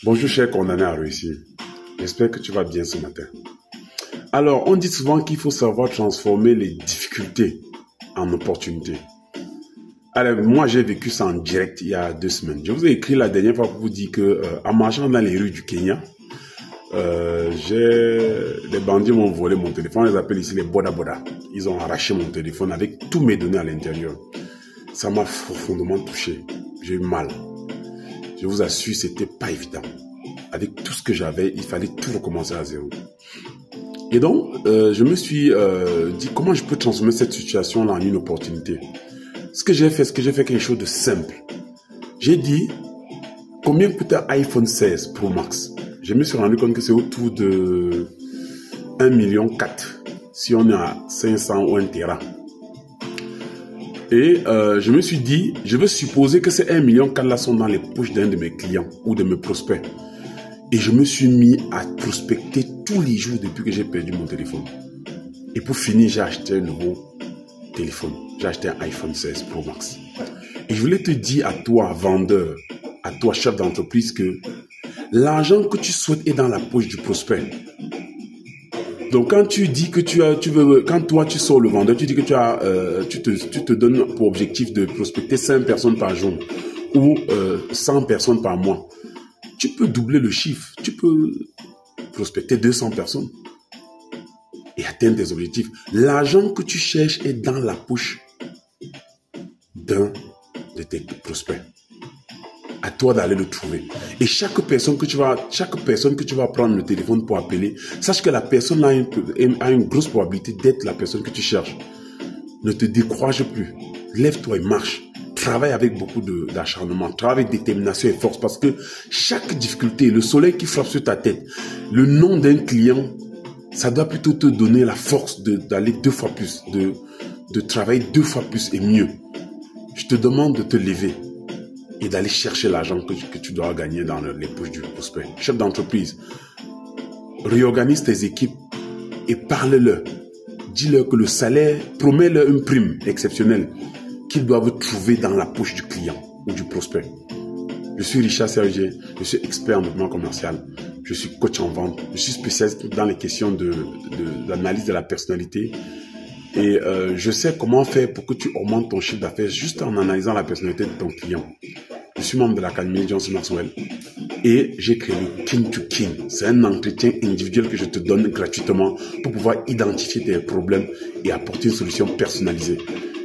Bonjour cher condamné à réussir. J'espère que tu vas bien ce matin. Alors, on dit souvent qu'il faut savoir transformer les difficultés en opportunités. Alors, moi j'ai vécu ça en direct il y a 2 semaines. Je vous ai écrit la dernière fois pour vous dire que en marchant dans les rues du Kenya, les bandits m'ont volé mon téléphone. On les appelle ici les boda boda. Ils ont arraché mon téléphone avec tous mes données à l'intérieur. Ça m'a profondément touché. J'ai eu mal. Je vous assure, c'était pas évident. Avec tout ce que j'avais, il fallait tout recommencer à zéro. Et donc, je me suis dit comment je peux transformer cette situation-là en une opportunité. Ce que j'ai fait quelque chose de simple. J'ai dit, combien coûte un iPhone 16 Pro Max? Je me suis rendu compte que c'est autour de 1,4 million si on est à 500 ou 1 Tera. Et je me suis dit, je veux supposer que ces 1,4 million là sont dans les poches d'un de mes clients ou de mes prospects. Et je me suis mis à prospecter tous les jours depuis que j'ai perdu mon téléphone. Et pour finir, j'ai acheté un nouveau téléphone. J'ai acheté un iPhone 16 Pro Max. Et je voulais te dire à toi, vendeur, à toi, chef d'entreprise, que l'argent que tu souhaites est dans la poche du prospect. Donc quand tu dis que quand toi tu sors le vendeur, tu dis que tu te donnes pour objectif de prospecter 5 personnes par jour ou 100 personnes par mois. Tu peux doubler le chiffre, tu peux prospecter 200 personnes et atteindre tes objectifs. L'argent que tu cherches est dans la poche d'un de tes prospects. À toi d'aller le trouver. Et chaque personne que tu vas prendre le téléphone pour appeler, sache que la personne a une grosse probabilité d'être la personne que tu cherches. Ne te décourage plus. Lève-toi et marche. Travaille avec beaucoup d'acharnement. Travaille avec détermination et force. Parce que chaque difficulté, le soleil qui frappe sur ta tête, le nom d'un client, ça doit plutôt te donner la force d'aller 2 fois plus, de travailler 2 fois plus et mieux. Je te demande de te lever et d'aller chercher l'argent que tu dois gagner dans les poches du prospect. Chef d'entreprise, réorganise tes équipes et parle-leur. Dis-leur que le salaire, promets-leur une prime exceptionnelle qu'ils doivent trouver dans la poche du client ou du prospect. Je suis Richard Serge, je suis expert en développement commercial, je suis coach en vente, je suis spécialiste dans les questions d'analyse de la personnalité. Et je sais comment faire pour que tu augmentes ton chiffre d'affaires juste en analysant la personnalité de ton client. Je suis membre de l'Académie Johnson Maxwell et j'ai créé le King to King. C'est un entretien individuel que je te donne gratuitement pour pouvoir identifier tes problèmes et apporter une solution personnalisée.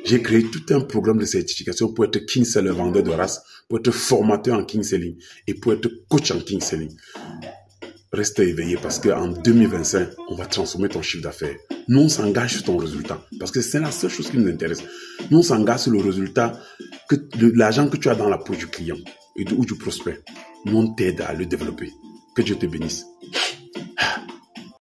J'ai créé tout un programme de certification pour être King Seller, vendeur de race, pour être formateur en King Selling et pour être coach en King Selling. Reste éveillé parce qu'en 2025, on va transformer ton chiffre d'affaires. Nous, on s'engage sur ton résultat parce que c'est la seule chose qui nous intéresse. Nous, on s'engage sur le résultat de l'argent que tu as dans la poche du client ou du prospect. Nous, on t'aide à le développer. Que Dieu te bénisse.